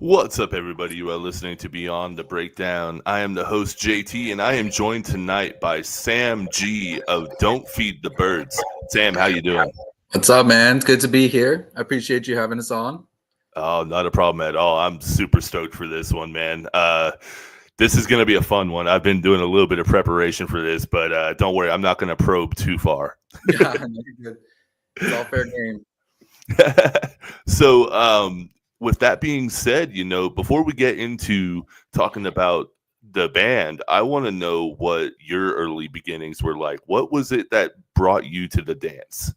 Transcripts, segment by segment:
What's up, everybody? You are listening to Beyond the Breakdown. I am the host, JT, and I am joined tonight by Sam G of Don't Feed the Birds. Sam, how you doing? What's up, man? It's good to be here. I appreciate you having us on. Oh, not a problem at all. I'm super stoked for this one, man. This is going to be a fun one. I've been doing a little bit of preparation for this, but don't worry, I'm not going to probe too far. Yeah, no, you're good. It's all fair game. So, with that being said, before we get into talking about the band, I want to know what your early beginnings were like. What was it that brought you to the dance?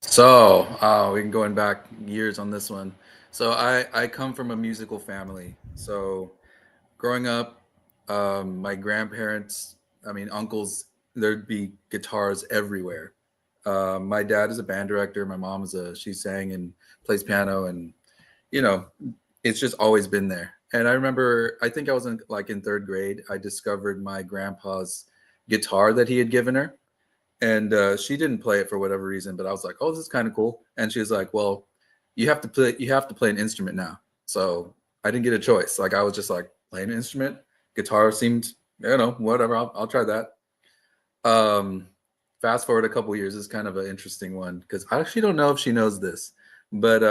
So, we can going back years on this one. So, I come from a musical family. So, growing up, my grandparents, uncles, there'd be guitars everywhere. My dad is a band director. My mom she sang and plays piano, and you know, it's just always been there. And I remember, I think I was in third grade. I discovered my grandpa's guitar that he had given her, and she didn't play it for whatever reason. But I was like, "Oh, this is kind of cool." And she was like, "Well, you have to play. You have to play an instrument now." So I didn't get a choice. Like I was just like playing an instrument. Guitar seemed, whatever. I'll try that. Um, Fast forward a couple years is kind of an interesting one because I actually don't know if she knows this, but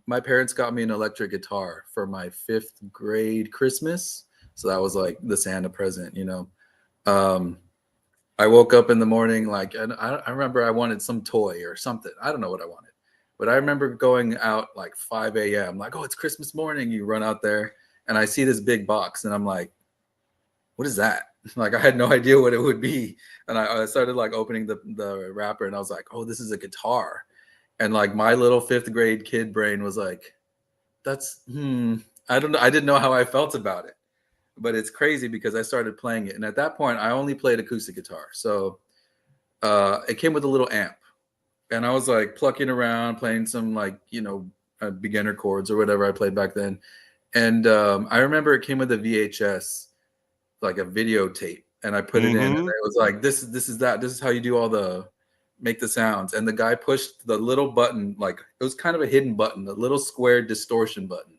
my parents got me an electric guitar for my fifth grade Christmas. So that was like the Santa present. Um, I woke up in the morning and I remember I wanted some toy or something. I don't know what I wanted, but I remember going out like 5 a.m. Like, oh, it's Christmas morning. You run out there and I see this big box and I'm like, what is that? Like I had no idea what it would be. And I started like opening the wrapper and I was like, oh, this is a guitar. And like my little fifth grade kid brain was like, that's I don't know. I didn't know how I felt about it. But it's crazy because I started playing it. And at that point I only played acoustic guitar. So it came with a little amp. And I was like plucking around, playing some beginner chords or whatever I played back then. And I remember it came with a VHS, like a videotape, and I put it in and it was like this is how you do all the make the sounds. And the guy pushed the little button, like it was kind of a hidden button, the little square distortion button,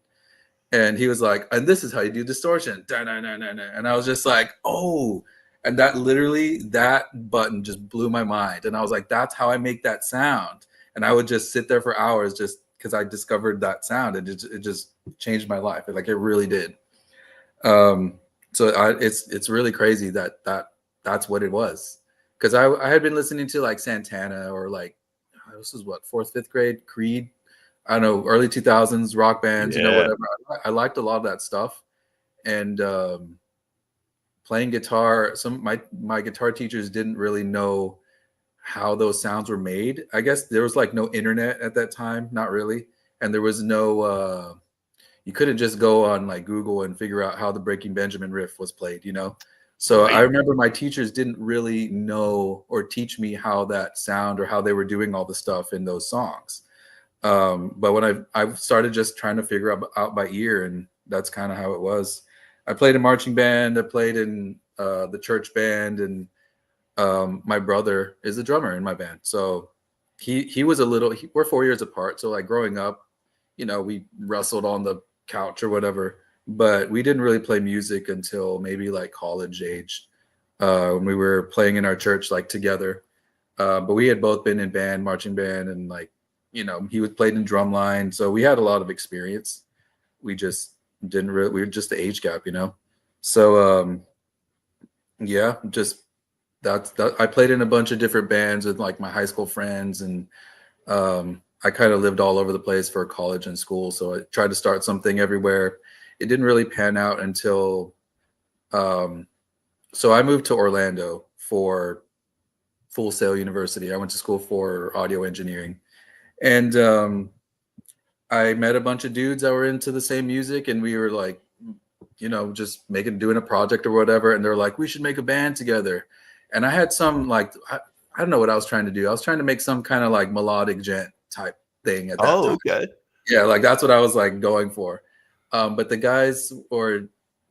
and he was like, and this is how you do distortion. And I was just like, oh. And that button just blew my mind, and I was like, that's how I make that sound. And I would just sit there for hours just because I discovered that sound, and it just changed my life. Like it really did. So it's really crazy that's what it was, because I had been listening to like Santana or like this is what, fourth, fifth grade, Creed, I don't know, early 2000s rock bands, whatever. I liked a lot of that stuff, and playing guitar. Some my guitar teachers didn't really know how those sounds were made. I guess there was like no internet at that time, not really, and there was no. You couldn't just go on like Google and figure out how the Breaking Benjamin riff was played. So Right. I remember my teachers didn't really know or teach me how that sound or how they were doing all the stuff in those songs. But when I started just trying to figure out by ear, and that's kind of how it was. I played in marching band. I played in the church band, and my brother is a drummer in my band. So he was we're 4 years apart. So like growing up, we wrestled on the couch or whatever, but we didn't really play music until maybe like college age, when we were playing in our church like together. But we had both been in band, marching band, and like he was played in drumline, so we had a lot of experience. We just didn't really, we were just the age gap. So yeah, just that I played in a bunch of different bands with like my high school friends, and I kind of lived all over the place for college and school. So I tried to start something everywhere. It didn't really pan out until, so I moved to Orlando for Full Sail University. I went to school for audio engineering, and I met a bunch of dudes that were into the same music, and we were like, just doing a project or whatever. And they're like, we should make a band together. And I had some I don't know what I was trying to do. I was trying to make some kind of like melodic gent type thing at that time. Okay. Yeah, like that's what I was like going for. But the guys, or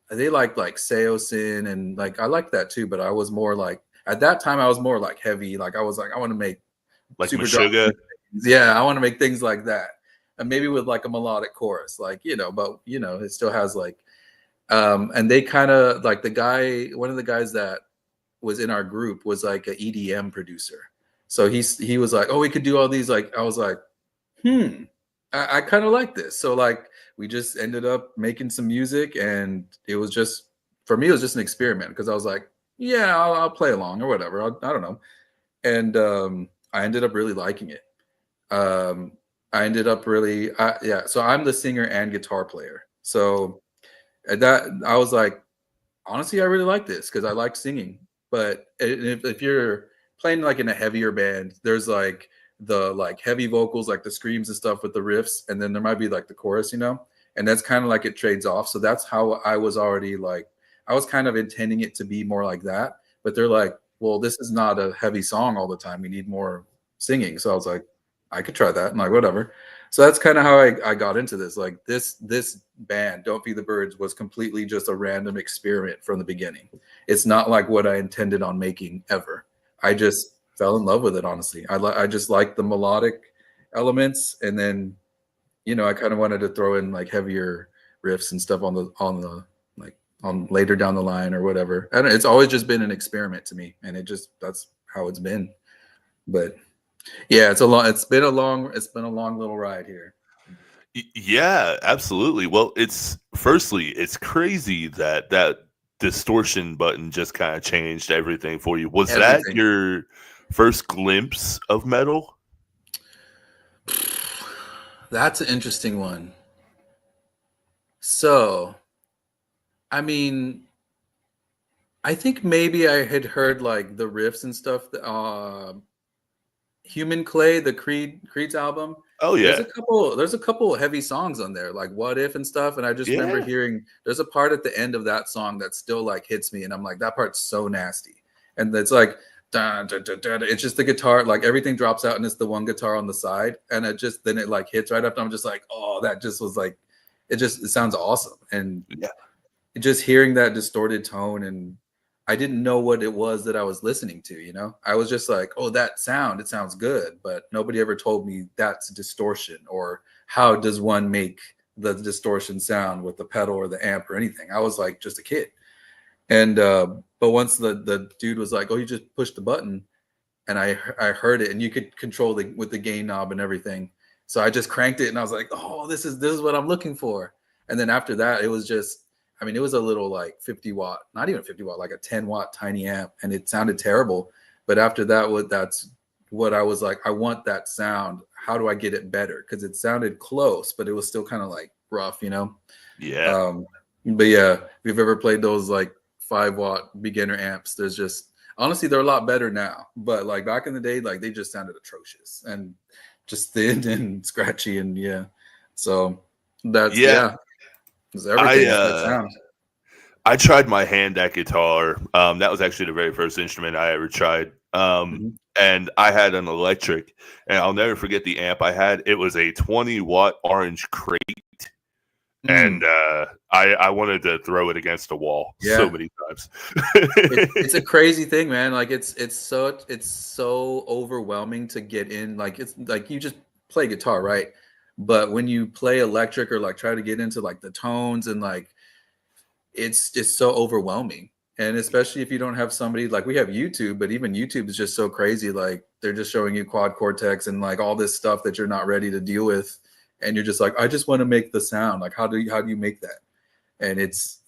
they like Seosin, and like I liked that too. But I was more like, at that time I was more like heavy. Like I was like, I want to make Like super drop. Meshuggah. Yeah, I want to make things like that. and maybe with like a melodic chorus, like, but it still has like, and they kind of like one of the guys that was in our group was like an EDM producer. So he was like, oh, we could do all these. Like, I was like, I kind of like this. So like we just ended up making some music, and it was just, for me, it was just an experiment, because I was like, yeah, I'll play along or whatever. I don't know. And I ended up really liking it. I ended up really, yeah. So I'm the singer and guitar player. So that I was like, honestly, I really like this because I like singing. But if you're playing like in a heavier band, there's like the like heavy vocals, like the screams and stuff with the riffs, and then there might be like the chorus, and that's kind of like it trades off. So that's how I was already like, I was kind of intending it to be more like that. But they're like, well, this is not a heavy song all the time. We need more singing. So I was like, I could try that. I'm like, whatever. So that's kind of how I got into this. Like this band, Don't Feed the Birds, was completely just a random experiment from the beginning. It's not like what I intended on making ever. I just fell in love with it, honestly. I just like the melodic elements, and then I kind of wanted to throw in like heavier riffs and stuff on the like on later down the line or whatever. I don't, it's always just been an experiment to me, and that's how it's been. But yeah, it's been a long little ride here. Yeah, absolutely. Well, it's crazy that that distortion button just kind of changed everything for you. Was that Everything. your first glimpse of metal? That's an interesting one. So, I mean, I think maybe I had heard like the riffs and stuff. Human Clay, the Creed's album. Oh There's yeah. a couple heavy songs on there, like What If and stuff. And I just remember Yeah. hearing there's a part at the end of that song that still like hits me, and I'm like, that part's so nasty. And it's like, dun, dun, dun, dun, it's just the guitar, like everything drops out, and it's the one guitar on the side, and it like hits right after. I'm just like, oh, that just was like, it sounds awesome. And Yeah. just hearing that distorted tone, and I didn't know what it was that I was listening to, I was just like, oh, that sound, it sounds good, but nobody ever told me that's distortion, or how does one make the distortion sound with the pedal or the amp or anything. I was like just a kid. And but once the dude was like, oh, you just push the button, and I heard it, and you could control with the gain knob and everything. So I just cranked it, and I was like, oh, this is what I'm looking for. And then after that, it was just, I mean, it was a little like 50 watt, not even 50 watt, like a 10 watt tiny amp, and it sounded terrible. But after that, that's what I was like, I want that sound. How do I get it better? Because it sounded close, but it was still kind of like rough, Yeah. Um, but yeah, if you've ever played those like 5 watt beginner amps, there's just, honestly, they're a lot better now. But like back in the day, like they just sounded atrocious and just thin and scratchy, and yeah. So that's, Yeah. yeah, it's I everything. It's that sound. I tried my hand at guitar. That was actually the very first instrument I ever tried. Mhm. And I had an electric, and I'll never forget the amp I had. It was a 20-watt orange crate, and Mm, I wanted to throw it against a wall so yeah. many times. It's a crazy thing, man. Like it's so overwhelming to get in. Like it's like you just play guitar, right? But when you play electric, or like try to get into like the tones, and like it's just so overwhelming. And especially if you don't have somebody, like we have YouTube, but even YouTube is just so crazy. Like they're just showing you quad cortex and like all this stuff that you're not ready to deal with. And you're just like, I just want to make the sound. Like, how do you make that? And it's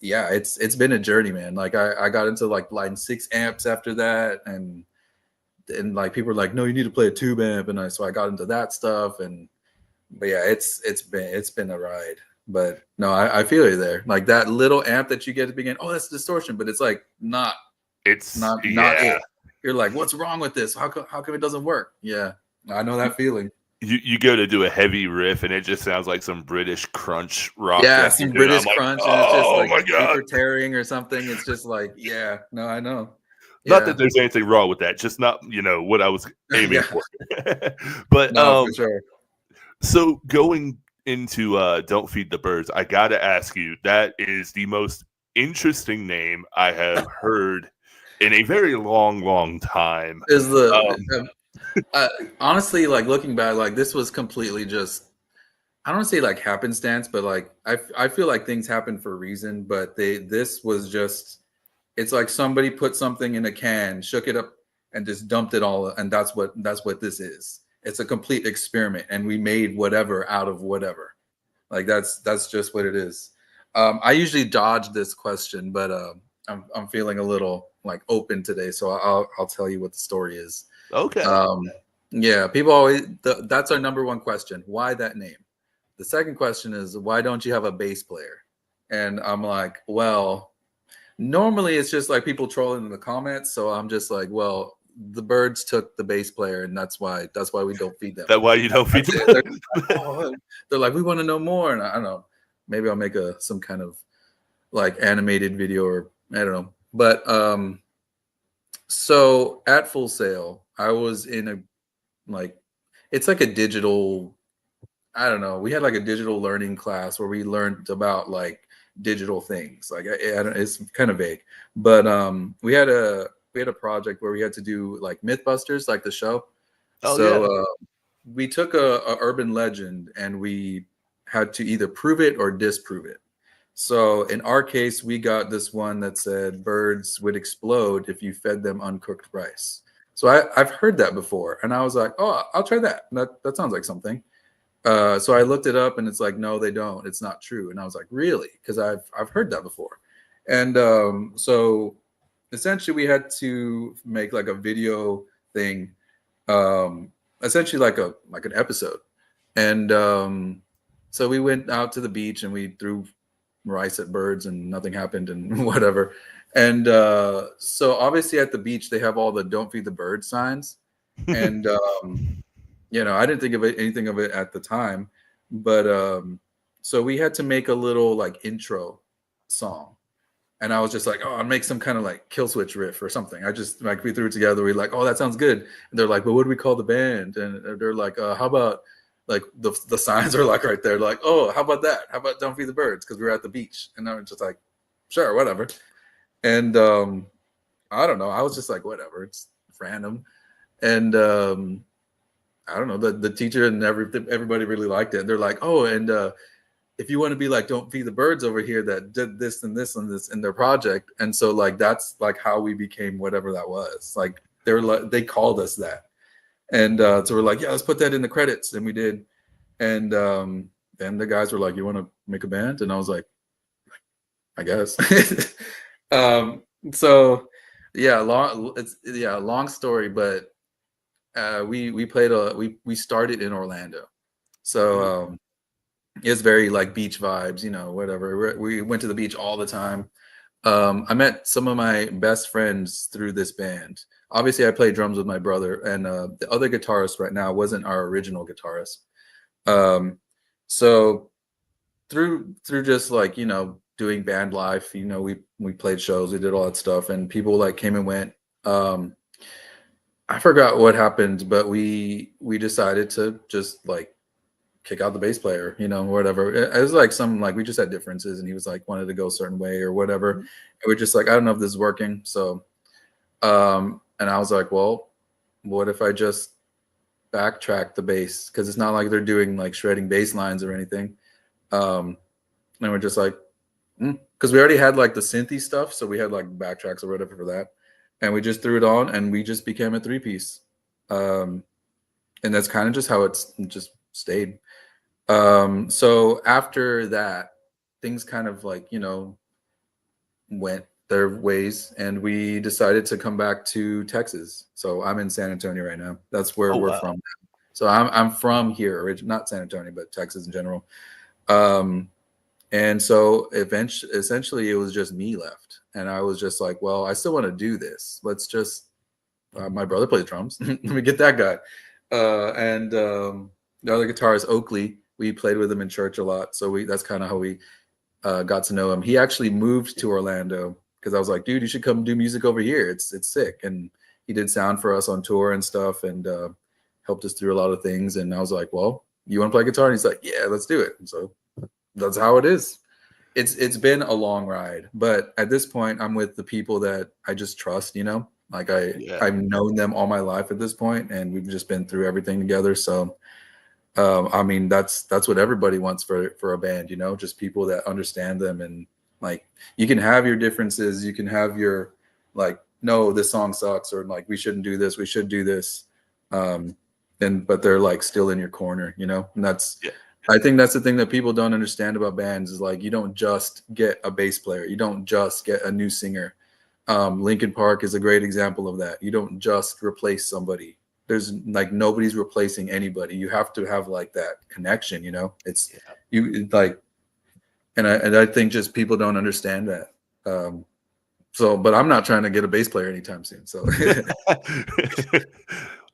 been a journey, man. Like I got into like line 6 amps after that, and like people were like, no, you need to play a tube amp, and so I got into that stuff. And but yeah, it's been a ride. But no, I feel you there. Like that little amp that you get at the beginning, oh, that's distortion, but it's like not It's not yeah. it. You're like, what's wrong with this? How come it doesn't work? Yeah, I know that feeling. You go to do a heavy riff, and it just sounds like some British crunch rock Yeah, record, some and I'm British like, crunch, and it's just oh like my god. paper tearing or something. It's just like, yeah, no, I know. Not Yeah. that there's anything wrong with that, just not what I was aiming Yeah. for. But No, for sure. so going into Don't Feed the Birds, I gotta ask you, that is the most interesting name I have heard in a very long, long time. Is the Um, honestly, like looking back, like this was completely just, I don't say like happenstance, but like I feel like things happen for a reason. But this was just, it's like somebody put something in a can, shook it up, and just dumped it all, and that's what this is. It's a complete experiment, and we made whatever out of whatever. Like that's just what it is. I usually dodge this question, but I'm feeling a little like open today, so I'll tell you what the story is. Okay. Um, yeah, people always that's our number one question. Why that name? The second question is, why don't you have a bass player? And I'm like, well, normally it's just like people trolling in the comments. So I'm just like, well, the birds took the bass player, and that's why we don't feed them. That why you don't feed That's it. them? They're like, we want to know more. And I don't know. Maybe I'll make some kind of like animated video, or I don't know. But so at Full Sail, I was in a like, it's like a digital, I don't know. We had like a digital learning class where we learned about like digital things. Like it's kind of vague, but we had a project where we had to do like MythBusters, like the show. Oh So yeah. we took a urban legend and we had to either prove it or disprove it. So in our case, we got this one that said birds would explode if you fed them uncooked rice. So I've heard that before, and I was like, oh, I'll try that. That sounds like something. So I looked it up, and it's like, no, they don't. It's not true. And I was like, really? Because I've heard that before. And so essentially, we had to make like a video thing, essentially like an episode. And so we went out to the beach and we threw rice at birds, and nothing happened, and whatever. And so obviously at the beach they have all the "Don't feed the birds" signs, and I didn't think of anything of it at the time, but so we had to make a little like intro song, and I was just like, oh, I'll make some kind of like kill switch riff or something. I just like, we threw it together. We like, oh, that sounds good. And they're like, but what do we call the band? And they're like, how about like the signs are like right there, like, oh, how about that? How about "Don't feed the birds"? Because we were at the beach, and I was just like, sure, whatever. And I don't know. I was just like, whatever. It's random. And I don't know. The teacher and everybody really liked it. They're like, oh, and if you want to be like "Don't feed the birds" over here that did this and this and this in their project. And so like that's like how we became whatever that was. Like they called us that. And so we're like, yeah, let's put that in the credits. And we did. And then the guys were like, you want to make a band? And I was like, I guess. So yeah, long story, but we started in Orlando. So it's very like beach vibes, whatever. We went to the beach all the time. I met some of my best friends through this band. Obviously, I play drums with my brother, and the other guitarist right now wasn't our original guitarist. So through just like doing band life, we played shows, we did all that stuff, and people like came and went. I forgot what happened, but we decided to just like kick out the bass player, whatever. It was like we just had differences, and he was like wanted to go a certain way or whatever. And we're just like, I don't know if this is working. So and I was like, well, what if I just backtrack the bass? Because it's not like they're doing like shredding bass lines or anything. And we're just like, because we already had like the synthy stuff, so we had like backtracks or whatever for that, and we just threw it on, and we just became a 3-piece. And that's kind of just how it's just stayed. So after that, things kind of like went their ways, and we decided to come back to Texas. So I'm in San Antonio right now. That's where Oh we're wow. from. So I'm from here, not San Antonio, but Texas in general. And so essentially it was just me left, and I was just like, well, I still want to do this. Let's just my brother plays drums. Let me get that guy. And the other guitarist, Oakley, we played with him in church a lot. So that's kind of how we got to know him. He actually moved to Orlando because I was like, dude, you should come do music over here. It's sick. And he did sound for us on tour and stuff, and helped us through a lot of things. And I was like, well, you want to play guitar? And he's like, yeah, let's do it. And so that's how it is. It's been a long ride, but at this point, I'm with the people that I just trust. Like Yeah. I've known them all my life at this point, and we've just been through everything together. So I mean, that's what everybody wants for a band, you know, just people that understand them. And like, you can have your differences, you can have your like, no, this song sucks, or like, we shouldn't do this, we should do this. um and but they're like still in your corner, you know. And that's, Yeah. I think that's the thing that people don't understand about bands, is like, you don't just get a bass player, you don't just get a new singer. Linkin Park is a great example of that. You don't just replace somebody. There's like, nobody's replacing anybody. You have to have like that connection, you know. It's Yeah. you like, and I think just people don't understand that. So, but I'm not trying to get a bass player anytime soon. So,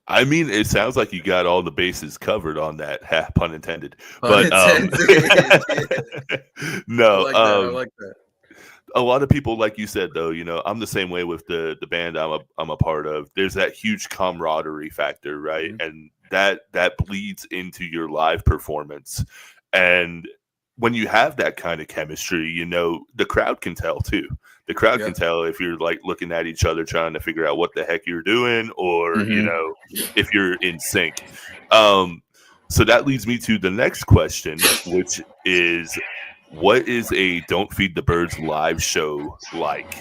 I mean, it sounds like you got all the bases covered on that, pun intended. pun But intended. Yeah. I no, like that. I like that. a lot of people, like you said, though, you know, I'm the same way with the band I'm a part of. There's that huge camaraderie factor, right? Mhm. And that bleeds into your live performance. And when you have that kind of chemistry, you know, the crowd can tell too. The crowd Yeah. can tell if you're like looking at each other trying to figure out what the heck you're doing, or you Hmm. know, if you're in sync. Um, so that leads me to the next question, which is, what is a Don't Feed the Birds live show like?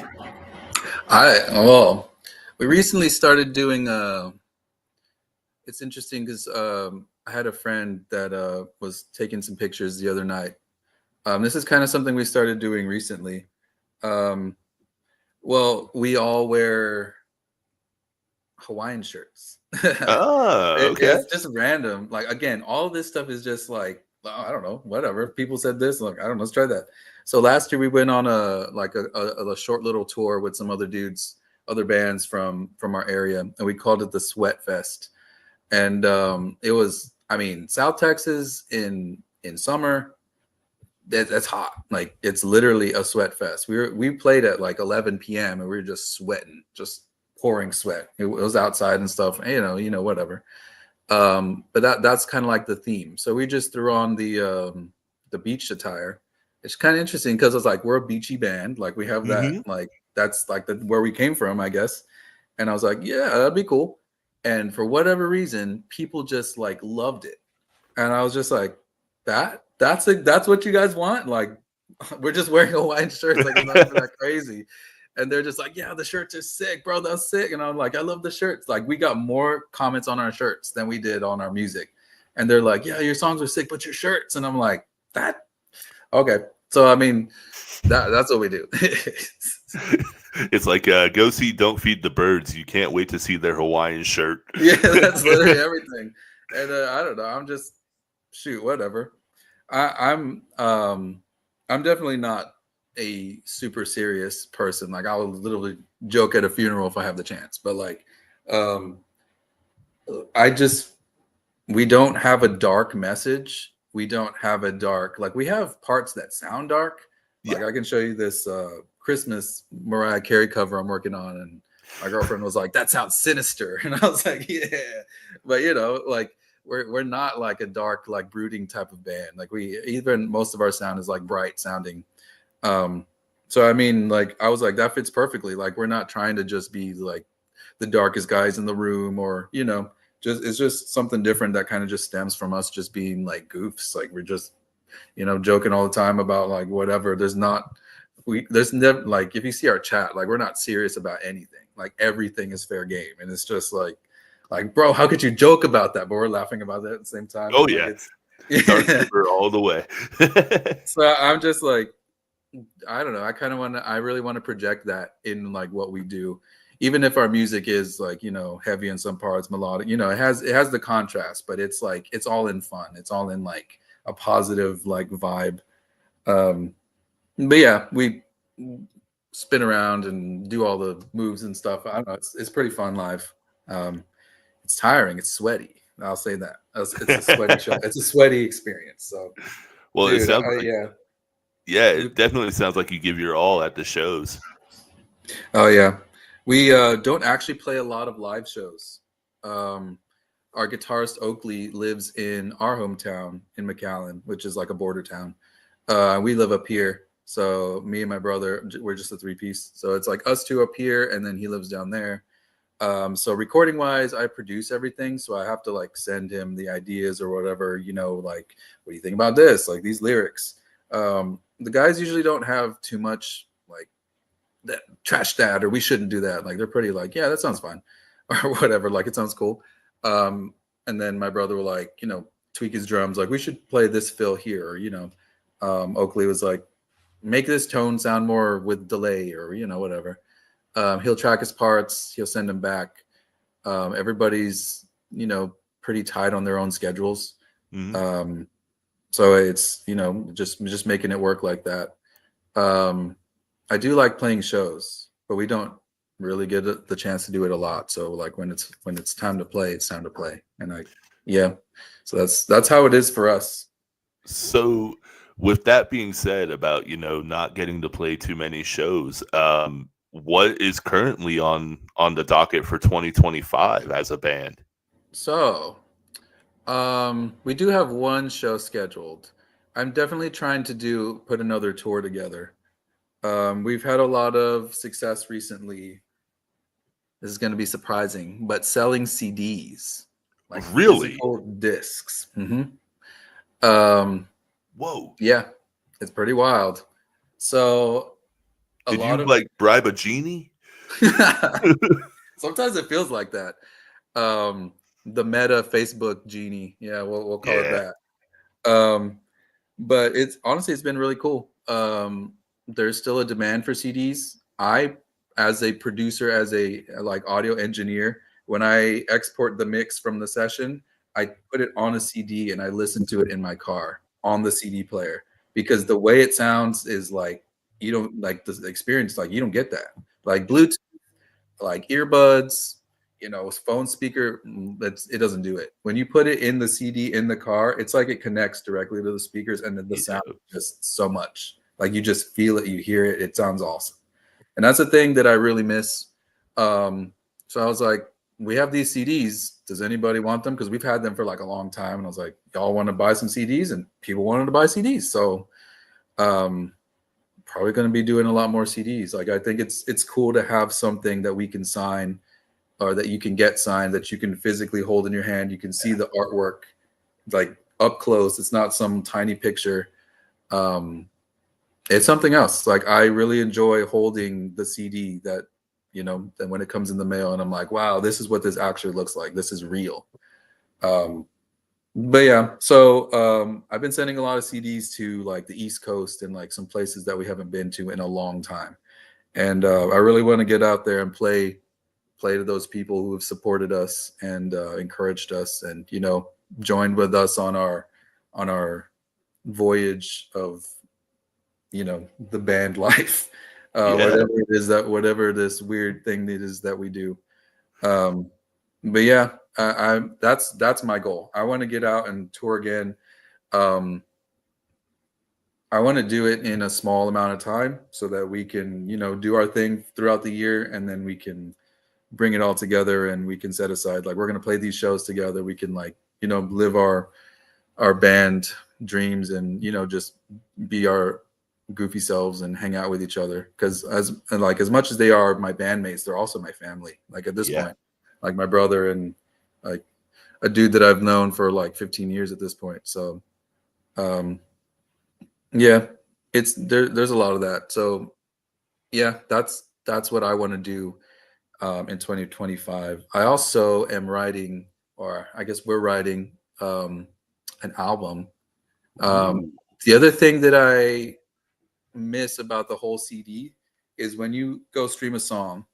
Well, we recently started doing it's interesting because I had a friend that was taking some pictures the other night. This is kind of something we started doing recently. Um, well, we all wear Hawaiian shirts. Okay. It's just random. Like, again, all of this stuff is just like, I don't know, whatever. People said this, like, I don't know, let's try that. So last year we went on a short little tour with some other dudes, other bands from our area, and we called it the Sweat Fest. And it was, I mean, South Texas in summer, that's hot. Like, it's literally a sweat fest. We played at like 11 p.m. and we were just sweating, just pouring sweat. It was outside and stuff, you know, whatever. But that's kind of like the theme. So we just threw on the beach attire. It's kind of interesting because it's like, we're a beachy band, like we have that, Hmm. like that's like where we came from, I guess. And I was like, yeah, that'd be cool. And for whatever reason, people just like loved it. And I was just like, that's what you guys want? Like, we're just wearing Hawaiian shirts, like, it's not even that crazy. And they're just like, yeah, the shirts are sick, bro. That's sick. And I'm like, I love the shirts. Like, we got more comments on our shirts than we did on our music. And they're like, yeah, your songs are sick, but your shirts. And I'm like, that okay. So I mean, that's what we do. It's like, go see Don't Feed the Birds. You can't wait to see their Hawaiian shirt. Yeah, that's literally everything. And I don't know. I'm just shoot, whatever. I'm definitely not a super serious person. Like, I'll literally joke at a funeral if I have the chance. But like, um, I just we don't have a dark message. We don't have a dark, like, we have parts that sound dark. Like, Yeah. I can show you this Christmas Mariah Carey cover I'm working on, and my girlfriend was like, "That sounds sinister," and I was like, "Yeah," but you know, like, we're not like a dark, like, brooding type of band. Like, we even most of our sound is like bright sounding. Um, so I mean, like, I was like, that fits perfectly. Like, we're not trying to just be like the darkest guys in the room, or you know, just it's just something different that kind of just stems from us just being like goofs. Like, we're just, you know, joking all the time about like whatever. There's never, like, if you see our chat, like, we're not serious about anything. Like, everything is fair game, and it's just like, bro, how could you joke about that? But we're laughing about that at the same time. Oh Like, yeah. it's Dark yeah. humor all the way. So I'm just like, I don't know. I really want to project that in like what we do, even if our music is like, you know, heavy in some parts, melodic. You know, it has the contrast, but it's like, it's all in fun. It's all in like a positive like vibe. Um, but yeah, we spin around and do all the moves and stuff. I don't know. It's pretty fun live. Um, it's tiring. It's sweaty. I'll say that. It's a sweaty show. It's a sweaty experience. So, Well, it dude, sounds like, yeah. yeah, it definitely sounds like you give your all at the shows. Oh yeah, we don't actually play a lot of live shows. Um, our guitarist Oakley lives in our hometown in McAllen, which is like a border town. We live up here, so me and my brother, we're just a three piece. So it's like us two up here, and then he lives down there. So recording wise, I produce everything. So I have to like send him the ideas or whatever, like, what do you think about this? Like these lyrics. The guys usually don't have too much like that trash that, or we shouldn't do that. Like they're pretty like, yeah, that sounds fine or whatever. Like it sounds cool. And then my brother will like, tweak his drums. Like we should play this fill here, or, Oakley was like, make this tone sound more with delay or, whatever. He'll track his parts. He'll send them back. Everybody's, pretty tight on their own schedules. Mhm. So it's, just making it work like that. I do like playing shows, but we don't really get the chance to do it a lot. So like when it's time to play, it's time to play. And yeah. So that's how it is for us. So, with that being said, about not getting to play too many shows, what is currently on the docket for 2025 as a band? So, we do have one show scheduled. I'm definitely trying to put another tour together. We've had a lot of success recently. This is going to be surprising, but selling CDs, like Really? physical discs. Um, Whoa! yeah, it's pretty wild. So a Did lot you of like bribe a genie? sometimes it feels like that. The Meta Facebook genie, yeah, we'll call it Yeah. that. But it's honestly it's been really cool. There's still a demand for CDs. I, as a producer, as a like audio engineer, when I export the mix from the session, I put it on a CD and I listen to it in my car on the CD player, because the way it sounds is like, you don't like the experience, like you don't get that. Like Bluetooth, like earbuds, phone speaker, it doesn't do it. When you put it in the CD in the car, it's like it connects directly to the speakers, and then the sound Yeah. is just so much. Like you just feel it, you hear it, it sounds awesome. And that's a thing that I really miss. So I was like, we have these CDs. Does anybody want them? Because we've had them for like a long time. And I was like, y'all want to buy some CDs? And people wanted to buy CDs. So probably going to be doing a lot more CDs. Like I think it's cool to have something that we can sign, or that you can get signed, that you can physically hold in your hand. You can see the artwork like up close. It's not some tiny picture. It's something else. Like I really enjoy holding the CD that, then when it comes in the mail and I'm like, wow, this is what this actually looks like. This is real. But yeah, so I've been sending a lot of CDs to like the East Coast and like some places that we haven't been to in a long time. And I really want to get out there and play to those people who have supported us and encouraged us, and joined with us on our voyage of the band life. Yeah. Whatever this weird thing it is that we do. But yeah, that's my goal. I want to get out and tour again. I want to do it in a small amount of time so that we can do our thing throughout the year, and then we can bring it all together, and we can set aside, like, we're going to play these shows together. We can, like, live our band dreams, and just be our goofy selves and hang out with each other, because as much as they are my bandmates, they're also my family, like at this Yeah. point, like my brother, and like a dude that I've known for like 15 years at this point. So yeah, there's a lot of that. So yeah, that's what I want to do in 2025. I also am writing, or I guess we're writing, an album. Um, Ooh. the other thing that I miss about the whole CD is when you go stream a song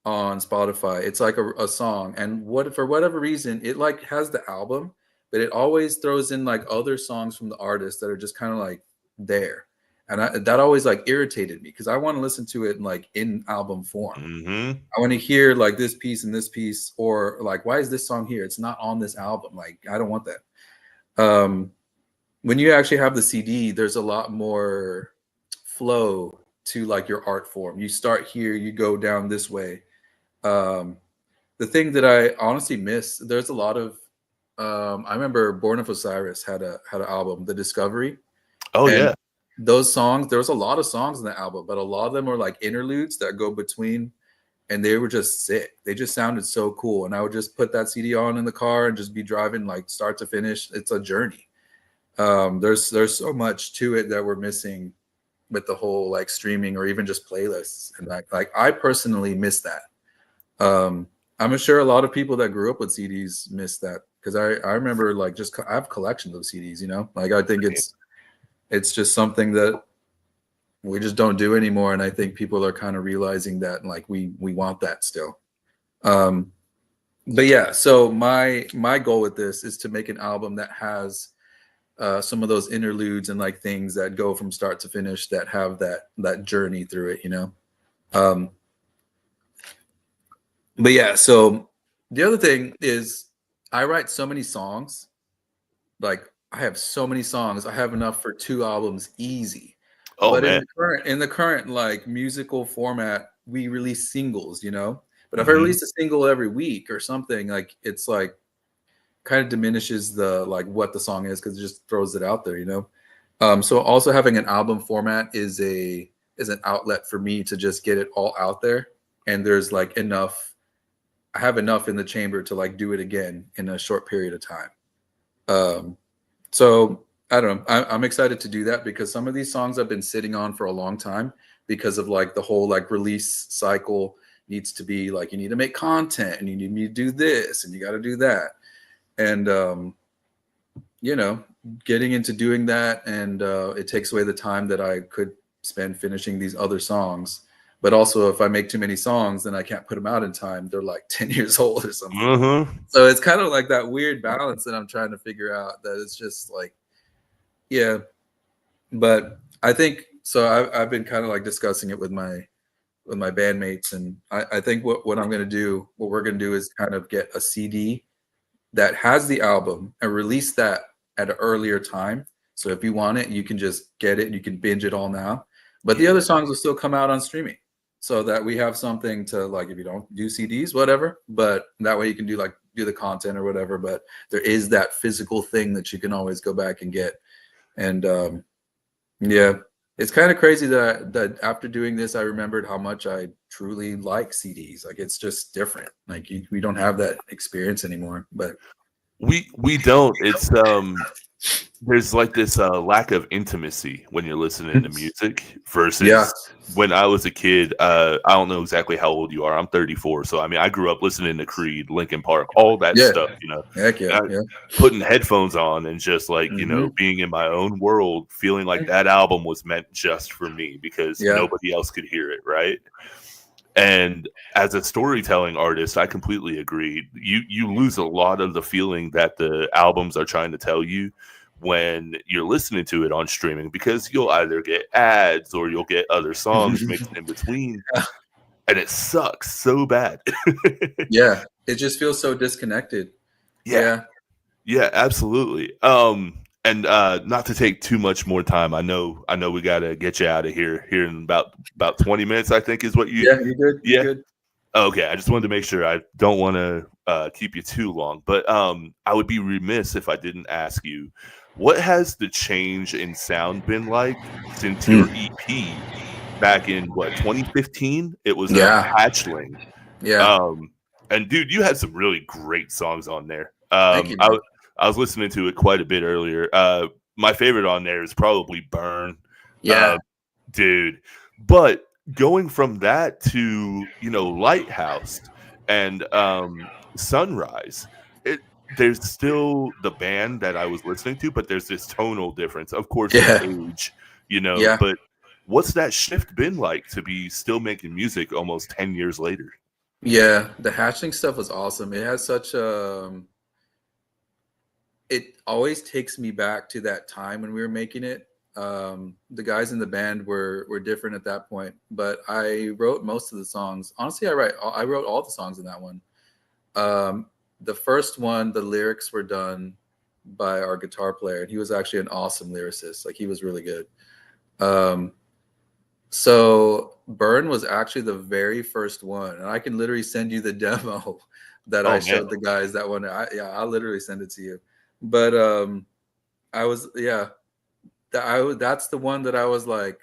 on Spotify, it's like a song, and for whatever reason, it like has the album, but it always throws in like other songs from the artist that are just kind of like there. And that always like irritated me, because I want to listen to it like in album form. Mm-hmm. I want to hear like this piece and this piece, or like, why is this song here? It's not on this album. Like, I don't want that. When you actually have the CD, there's a lot more flow to like your art form. You start here, you go down this way. The thing that I honestly miss, there's a lot of, I remember Born of Osiris had an album, The Discovery, Oh and yeah. those songs, there was a lot of songs in the album, but a lot of them were like interludes that go between and they were just sick. They just sounded so cool. And I would just put that CD on in the car and just be driving like start to finish. It's a journey. There's so much to it that we're missing with the whole like streaming or even just playlists. And like I personally miss that. I'm sure a lot of people that grew up with CDs miss that, because I remember like just I have collections of CDs, you know, like I think it's just something that we just don't do anymore. And I think people are kind of realizing that, and like we want that still. Um, but yeah, so my goal with this is to make an album that has some of those interludes and like things that go from start to finish, that have that journey through it, you know. Um, but yeah, so the other thing is I write so many songs. Like I have so many songs. I have enough for 2 albums easy. Oh But man. in the current like musical format, we release singles, you know. But if I Hmm. release a single every week or something, like it's like kind of diminishes the like what the song is, because it just throws it out there, you know. So also having an album format is an outlet for me to just get it all out there, and there's like enough. I have enough in the chamber to like do it again in a short period of time. Um, so I don't know. I'm excited to do that, because some of these songs I've been sitting on for a long time, because of like the whole like release cycle needs to be like, you need to make content and you need me to do this and you got to do that. And you know, getting into doing that, and it takes away the time that I could spend finishing these other songs. But also, if I make too many songs, then I can't put them out in time. They're like 10 years old or something. Uh-huh. So it's kind of like that weird balance that I'm trying to figure out. That it's just like, yeah. But I think so. I've been kind of like discussing it with my bandmates, and I think what I'm gonna do, what we're gonna do, is kind of get a CD that has the album and release that at an earlier time. So if you want it, you can just get it and you can binge it all now. But the Yeah. other songs will still come out on streaming, so that we have something to like, if you don't do CDs, whatever. But that way you can do the content or whatever. But there is that physical thing that you can always go back and get. And yeah, it's kind of crazy that after doing this, I remembered how much I truly like CDs. Like it's just different. Like we don't have that experience anymore. But We don't. It's there's like this lack of intimacy when you're listening to music yeah, versus when I was a kid. I don't know exactly how old you are. I'm 34, so I mean I grew up listening to Creed, Linkin Park, all that yeah, stuff, you know. heck yeah, I, yeah. putting headphones on and just like, you know, Hmm. being in my own world, feeling like that album was meant just for me because Yeah, nobody else could hear it, right? And as a storytelling artist, I completely agree. You lose a lot of the feeling that the albums are trying to tell you when you're listening to it on streaming, because you'll either get ads or you'll get other songs mixed in between, and it sucks so bad. yeah. It just feels so disconnected. Yeah. Yeah, Yeah, absolutely. And not to take too much more time. I know we gotta get you out of here in about 20 minutes, I think is what you. yeah. You good? You Yeah. good? Okay, I just wanted to make sure. I don't want to keep you too long, but I would be remiss if I didn't ask you, what has the change in sound been like since your Mm. EP back in what 2015? It was a Yeah, Hatchling. yeah. Um, and dude, you had some really great songs on there. Thank you, man. I was listening to it quite a bit earlier. My favorite on there is probably Burn. Yeah, Uh, dude. But going from that to, you know, Lighthouse and Sunrise, it there's still the band that I was listening to, but there's this tonal difference. Of course, it's yeah, age, you know, yeah, but what's that shift been like to be still making music almost 10 years later? yeah. The hatchling stuff was awesome. It has such it always takes me back to that time when we were making it. The guys in the band were different at that point, but I wrote most of the songs. Honestly, I wrote all the songs in that one. Um, the first one, the lyrics were done by our guitar player, and he was actually an awesome lyricist. Like he was really good. Um, so Burn was actually the very first one, and I can literally send you the demo that I Oh man. showed the guys that one. Yeah, I'll literally send it to you. But I was, yeah, that's the one that I was like,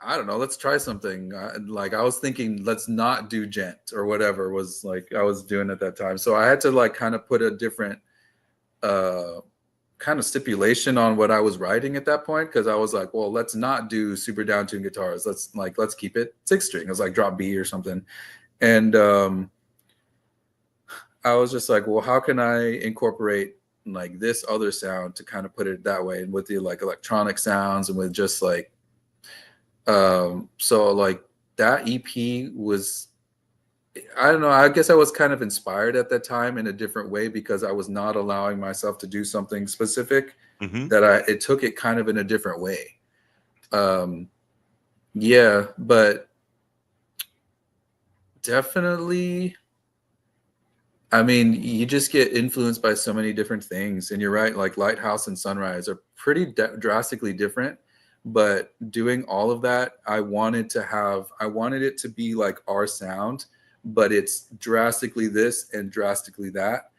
I don't know, let's try something. Like I was thinking, let's not do gent or whatever was like I was doing at that time. So I had to like kind of put a different uh, kind of stipulation on what I was writing at that point because I was like, well, let's not do super downtuned guitars. Let's keep it 6 string. It was like drop B or something. And I was just like, well, how can I incorporate like this other sound to kind of put it that way and with the like electronic sounds and with just like so like that EP was, I don't know, I guess I was kind of inspired at that time in a different way because I was not allowing myself to do something specific Hmm. that it took it kind of in a different way. Um yeah, but definitely, I mean, you just get influenced by so many different things. And you're right, like Lighthouse and Sunrise are pretty drastically different. But doing all of that, I wanted it to be like our sound, but it's drastically this and drastically that.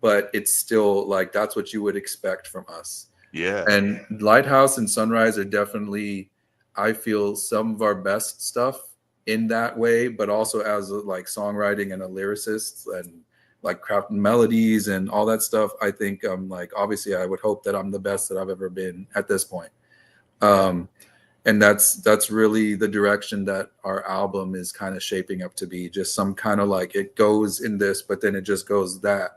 But it's still like that's what you would expect from us. Yeah. And Lighthouse and Sunrise are definitely, I feel, some of our best stuff in that way, but also as a, like songwriting and a lyricist and like crafting melodies and all that stuff. I think like obviously I would hope that I'm the best that I've ever been at this point. Um, and that's really the direction that our album is kind of shaping up to be, just some kind of like it goes in this but then it just goes that,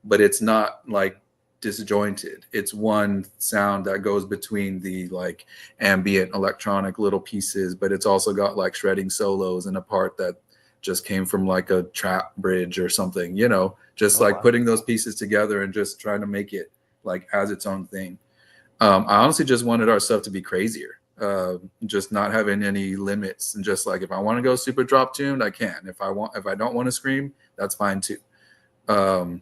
but it's not like disjointed. It's one sound that goes between the like ambient electronic little pieces, but it's also got like shredding solos and a part that just came from like a trap bridge or something, you know, just Oh like wow. putting those pieces together and just trying to make it like as its own thing. I honestly just wanted our stuff to be crazier, just not having any limits, and just like if I want to go super drop tuned, I can. If I don't want to scream, that's fine too. Um,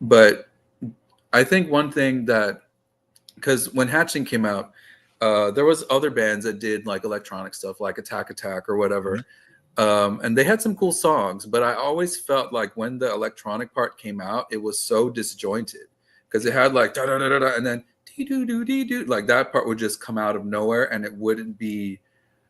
but I think one thing that, because when Hatching came out, there was other bands that did like electronic stuff, like Attack Attack or whatever, Mhm. and they had some cool songs. But I always felt like when the electronic part came out, it was so disjointed because it had like da da da da da, and then dee doo doo dee doo, like that part would just come out of nowhere, and it wouldn't be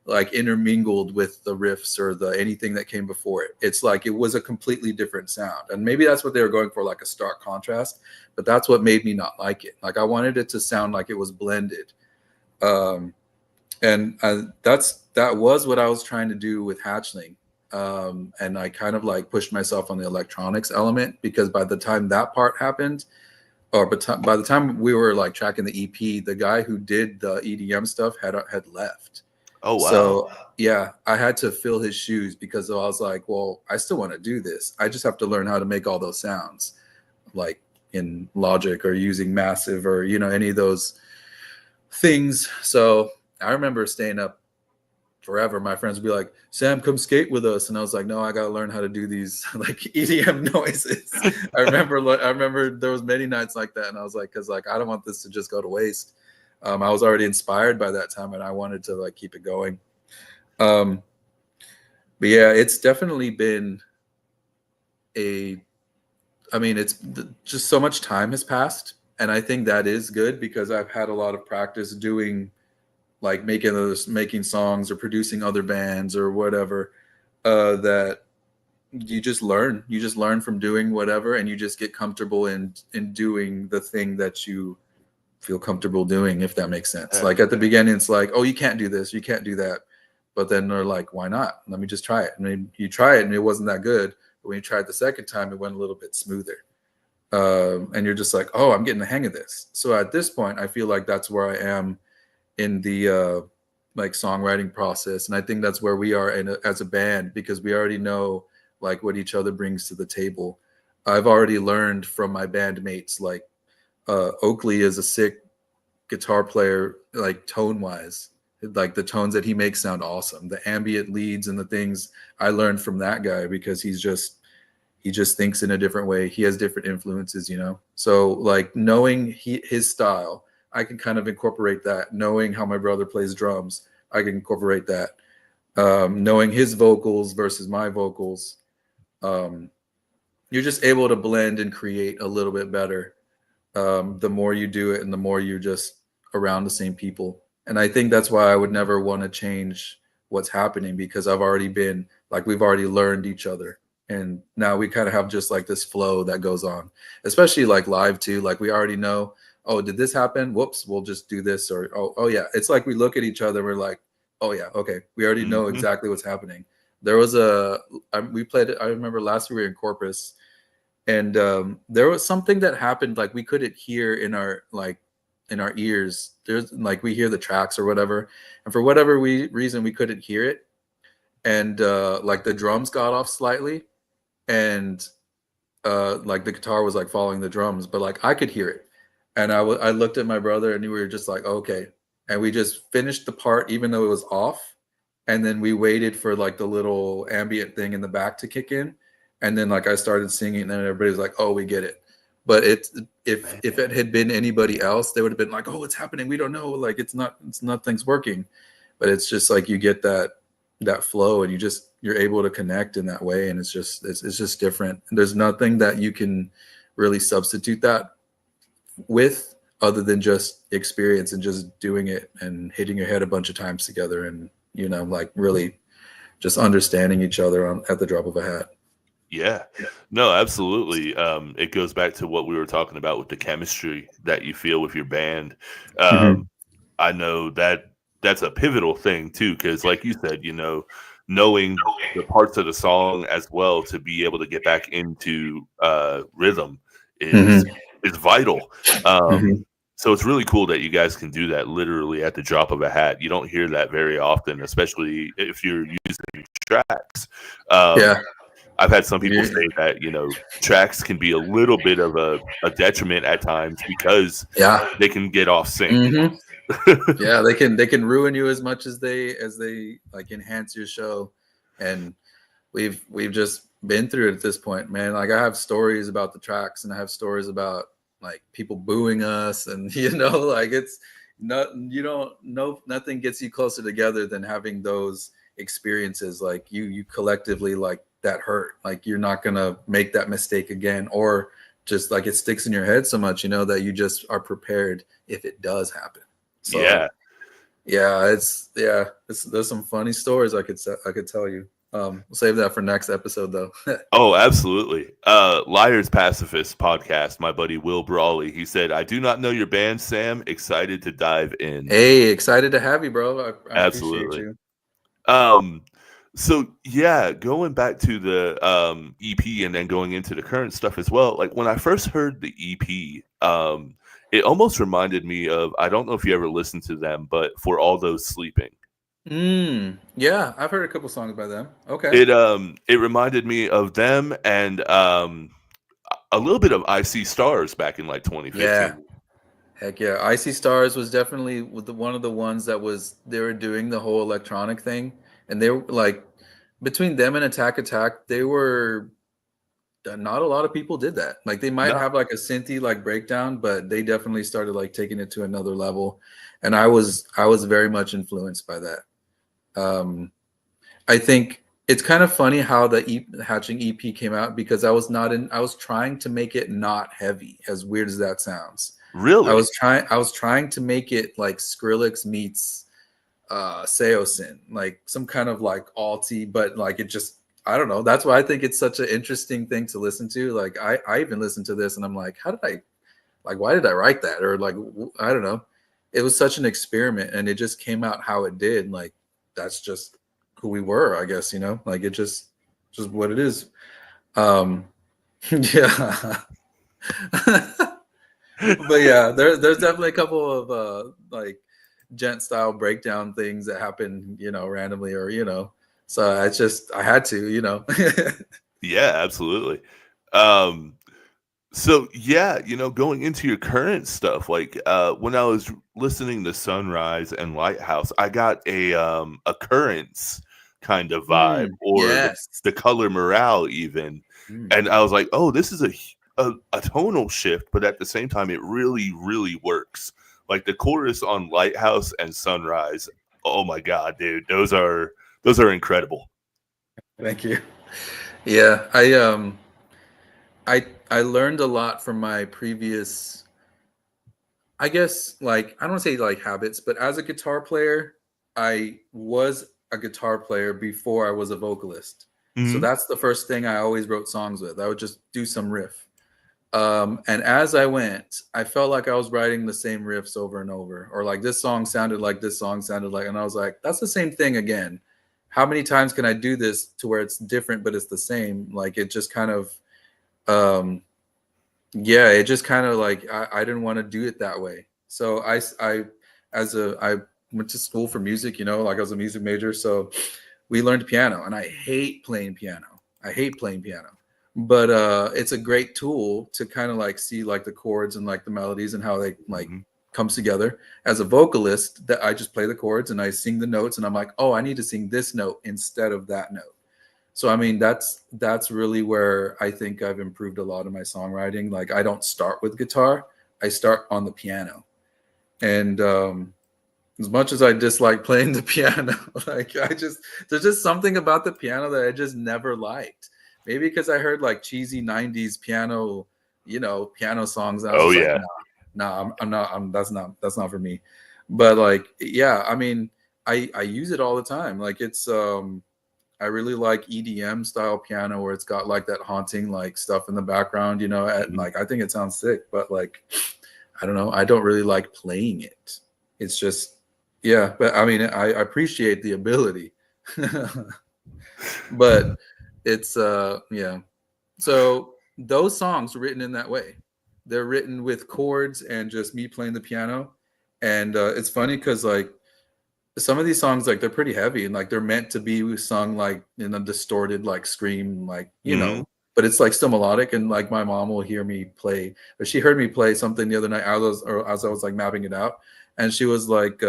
like intermingled with the riffs or the anything that came before it. It's like it was a completely different sound, and maybe that's what they were going for, like a stark contrast. But that's what made me not like it. Like I wanted it to sound like it was blended. Um, and that was what I was trying to do with Hatchling. And I kind of like pushed myself on the electronics element because by the time that part happened, or by the time we were like tracking the EP, the guy who did the EDM stuff had left. Oh wow. So yeah, I had to fill his shoes because I was like, well, I still want to do this. I just have to learn how to make all those sounds, like in Logic or using Massive or you know any of those things. So I remember staying up forever. My friends would be like, Sam, come skate with us. And I was like, no, I got to learn how to do these like EDM noises. I remember there was many nights like that. And I was like, cause like, I don't want this to just go to waste. I was already inspired by that time and I wanted to like keep it going. Um, but yeah, it's definitely been a, I mean, just so much time has passed. And I think that is good because I've had a lot of practice doing like making songs or producing other bands or whatever, that you just learn from doing whatever and you just get comfortable in doing the thing that you feel comfortable doing, if that makes sense. Yeah. Like at the beginning it's like, oh, you can't do this, you can't do that, but then they're like, why not, let me just try it. I mean, you try it and it wasn't that good, but when you try it the second time it went a little bit smoother. And you're just like, oh, I'm getting the hang of this. So at this point I feel like that's where I am in the like songwriting process, and I think that's where we are as a band because we already know like what each other brings to the table. I've already learned from my bandmates, like Oakley is a sick guitar player, like tone wise, like the tones that he makes sound awesome, the ambient leads and the things I learned from that guy because he just thinks in a different way. He has different influences, you know? So like knowing his style, I can kind of incorporate that. Knowing how my brother plays drums, I can incorporate that. Knowing his vocals versus my vocals, um, you're just able to blend and create a little bit better. The more you do it and the more you're just around the same people. And I think that's why I would never want to change what's happening, because I've already been like, we've already learned each other. And now we kind of have just like this flow that goes on, especially like live too. Like we already know, oh, did this happen? Whoops, we'll just do this. Or, oh yeah. It's like we look at each other, we're like, oh yeah, okay. We already know Hmm. exactly what's happening. There was we played it. I remember last year we were in Corpus, and there was something that happened, like we couldn't hear in our in our ears. There's like, we hear the tracks or whatever, and for whatever reason we couldn't hear it, and like the drums got off slightly, and like the guitar was like following the drums, but like I could hear it, and I looked at my brother, and we were just like, okay, and we just finished the part even though it was off, and then we waited for like the little ambient thing in the back to kick in, and then like I started singing, and then everybody was like, oh, we get it. But it's, if it had been anybody else, they would have been like, oh, it's happening, we don't know, like it's nothing's working. But it's just like you get that flow, and you're able to connect in that way, and it's just different. There's nothing that you can really substitute that with, other than just experience and just doing it and hitting your head a bunch of times together, and like really just understanding each other at the drop of a hat. Yeah. No, absolutely. It goes back to what we were talking about with the chemistry that you feel with your band. Um, Hmm. I know that that's a pivotal thing too, because like you said, knowing the parts of the song as well to be able to get back into rhythm is Hmm. is vital. Um, Hmm. so it's really cool that you guys can do that literally at the drop of a hat. You don't hear that very often, especially if you're using tracks. Um, Yeah. I've had some people You- say that, tracks can be a little bit of a detriment at times because yeah. they can get off sync. Hmm. Yeah, they can ruin you as much as they like enhance your show. And we've just been through it at this point, man. Like I have stories about the tracks, and I have stories about like people booing us, and like it's not, you don't know, nothing gets you closer together than having those experiences. Like you collectively, like that hurt, like you're not gonna make that mistake again, or just like it sticks in your head so much, that you just are prepared if it does happen. So Yeah. yeah, there's some funny stories I could tell you. We'll save that for next episode though. Oh, absolutely. Liars Pacifist podcast, my buddy Will Brawley. He said, I do not know your band, Sam. Excited to dive in. Hey, excited to have you, bro. I appreciate Absolutely. you. Um, so yeah, going back to the EP and then going into the current stuff as well. Like when I first heard the EP, it almost reminded me of, I don't know if you ever listened to them, but For All Those Sleeping. Yeah, I've heard a couple songs by them. Okay. It reminded me of them and a little bit of I See Stars back in like Yeah. 2015. Heck yeah. Icy Stars was definitely one of the ones that was, they were doing the whole electronic thing. And they were like, between them and Attack Attack, they were, not a lot of people did that. Like they might No, have like a synthy like breakdown, but they definitely started like taking it to another level. And I was very much influenced by that. Um, I think it's kind of funny how the Hatching EP came out, because I was trying to make it not heavy, as weird as that sounds. really? I was trying to make it like Skrillex meets Seosin, like some kind of like alti, but like it just, I don't know. That's why I think it's such an interesting thing to listen to. Like I even listened to this, and I'm like, how did I, like, why did I write that? Or like, I don't know. It was such an experiment, and it just came out how it did. Like that's just who we were, I guess. Like it just what it is. Um, yeah. But yeah, there's definitely a couple of like gent style breakdown things that happen, randomly, or so I had to. Yeah, absolutely. Um, So yeah, going into your current stuff, like when I was listening to Sunrise and Lighthouse, I got a Currents kind of vibe, or Yes. the color morale even, Mm. and I was like, oh, this is a tonal shift, but at the same time, it really really works. Like the chorus on Lighthouse and Sunrise, oh my god, dude, those are incredible. Thank you. Yeah, I learned a lot from my previous I guess like I don't want to say like habits, but as a guitar player, I was a guitar player before I was a vocalist. So Hmm. that's the first thing I always wrote songs with. I would just do some riff. And as I went, I felt like I was writing the same riffs over and over, or like this song sounded like this song sounded like, and I was like, that's the same thing again. How many times can I do this to where it's different, but it's the same? Like it just kind of, um, yeah, it just kind of like I didn't want to do it that way. So I went to school for music, like I was a music major. So we learned piano, and I hate playing piano. I hate playing piano. But it's a great tool to kind of like see like the chords and like the melodies and how they like Hmm. comes together. As a vocalist, that I just play the chords and I sing the notes, and I'm like, oh, I need to sing this note instead of that note. So I mean, that's really where I think I've improved a lot of my songwriting. Like I don't start with guitar, I start on the piano. And as much as I dislike playing the piano, like there's just something about the piano that I just never liked. Maybe because I heard like cheesy '90s piano, piano songs, and I was Oh just like, yeah. nah, I'm not, that's not for me. But like, yeah, I mean, I use it all the time. Like I really like EDM style piano where it's got like that haunting like stuff in the background, and Mhm. like I think it sounds sick, but like I don't know, I don't really like playing it. It's just yeah, but I mean I appreciate the ability. But it's yeah. So those songs are written in that way. They're written with chords and just me playing the piano. And it's funny because like some of these songs like they're pretty heavy and like they're meant to be sung like in a distorted like scream like Mhm. but it's like still melodic. And like my mom will hear me play, or she heard me play something the other night as I was like mapping it out, and she was like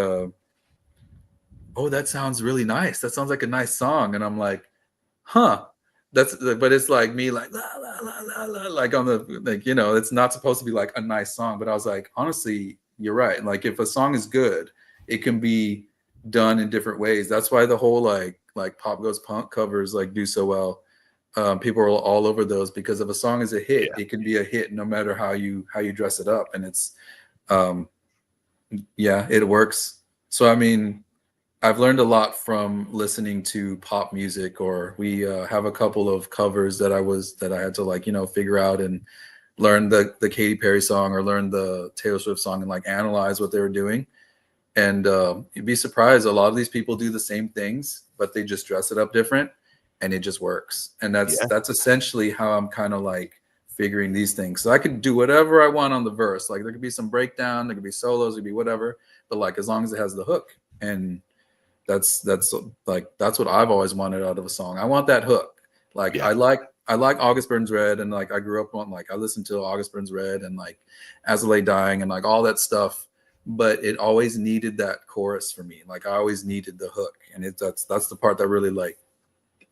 oh, that sounds really nice, that sounds like a nice song. And I'm like, huh, but it's like me like la la la la la like on the like it's not supposed to be like a nice song. But I was like, honestly, you're right. Like if a song is good, it can be done in different ways. That's why the whole like pop goes punk covers like do so well. People are all over those because if a song is a hit, Yeah. it can be a hit no matter how you dress it up. And it's um yeah, it works. So I mean, I've learned a lot from listening to pop music, or we have a couple of covers that I had to like figure out and learn the Katy Perry song or learn the Taylor Swift song and like analyze what they were doing. And you'd be surprised, a lot of these people do the same things, but they just dress it up different, and it just works. And that's Yeah. that's essentially how I'm kind of like figuring these things. So I could do whatever I want on the verse. Like there could be some breakdown, there could be solos, there could be whatever, but like as long as it has the hook. And that's like that's what I've always wanted out of a song. I want that hook. Like Yeah. I like August Burns Red, and like I grew up on like I listened to August Burns Red and like As I Lay Dying and like all that stuff. But it always needed that chorus for me. Like I always needed the hook, and that's the part that really like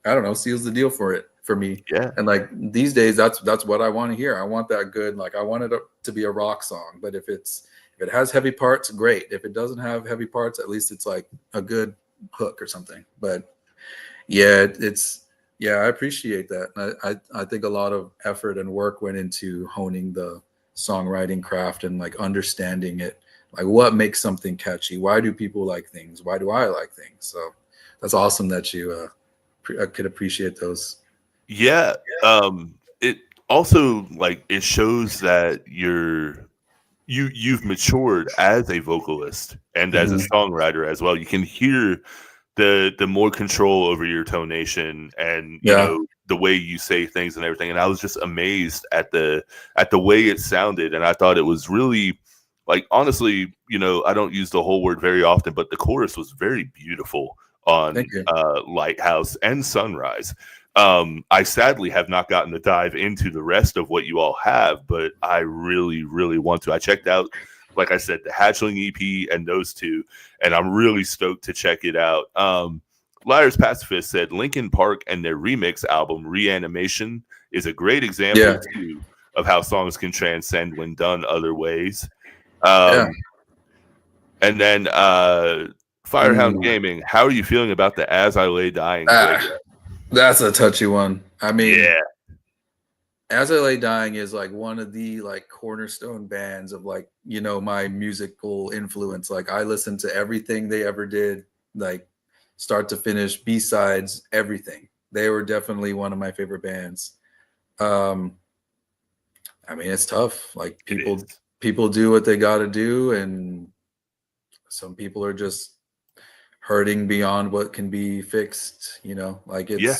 I don't know seals the deal for it for me. Yeah. And like these days, that's what I want to hear. I want that good. Like I want it to be a rock song, but if it has heavy parts, great. If it doesn't have heavy parts, at least it's like a good hook or something. But yeah, it's yeah, I appreciate that. I think a lot of effort and work went into honing the songwriting craft and like understanding it. Like what makes something catchy? Why do people like things? Why do I like things? So that's awesome that you could appreciate those. Yeah. It also like it shows that you've matured as a vocalist and as a Mhm. songwriter as well. You can hear the more control over your tonation and Yeah, the way you say things and everything. And I was just amazed at the way it sounded, and I thought it was really like honestly, I don't use the whole word very often, but the chorus was very beautiful thank on you. Lighthouse and Sunrise. I sadly have not gotten to dive into the rest of what you all have, but I really, really want to. I checked out, like I said, the Hatchling EP and those two, and I'm really stoked to check it out. Liars Pacifist said Linkin Park and their remix album Reanimation is a great example Yeah, too of how songs can transcend when done other ways. yeah. Um, and then Firehound Ooh. Gaming, how are you feeling about the As I Lay Dying Ah, breakup? that's a touchy one. I mean, Yeah, As I Lay Dying is like one of the like cornerstone bands of like, my musical influence. Like I listened to everything they ever did, like start to finish, B-sides, everything. They were definitely one of my favorite bands. Um, I mean, it's tough. Like It people is. people do what they got to do, and some people are just hurting beyond what can be fixed. Like Yeah.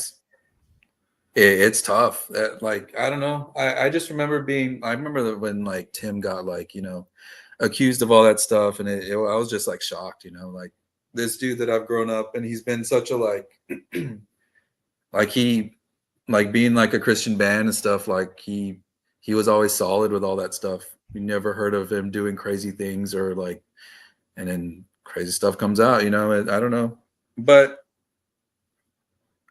it's tough. Like I don't know. I just remember I remember that when like Tim got like accused of all that stuff, and I was just like shocked. Like this dude that I've grown up, and he's been such a like like he like being like a Christian band and stuff. Like he was always solid with all that stuff. You never heard of him doing crazy things or like, and then crazy stuff comes out. I don't know, but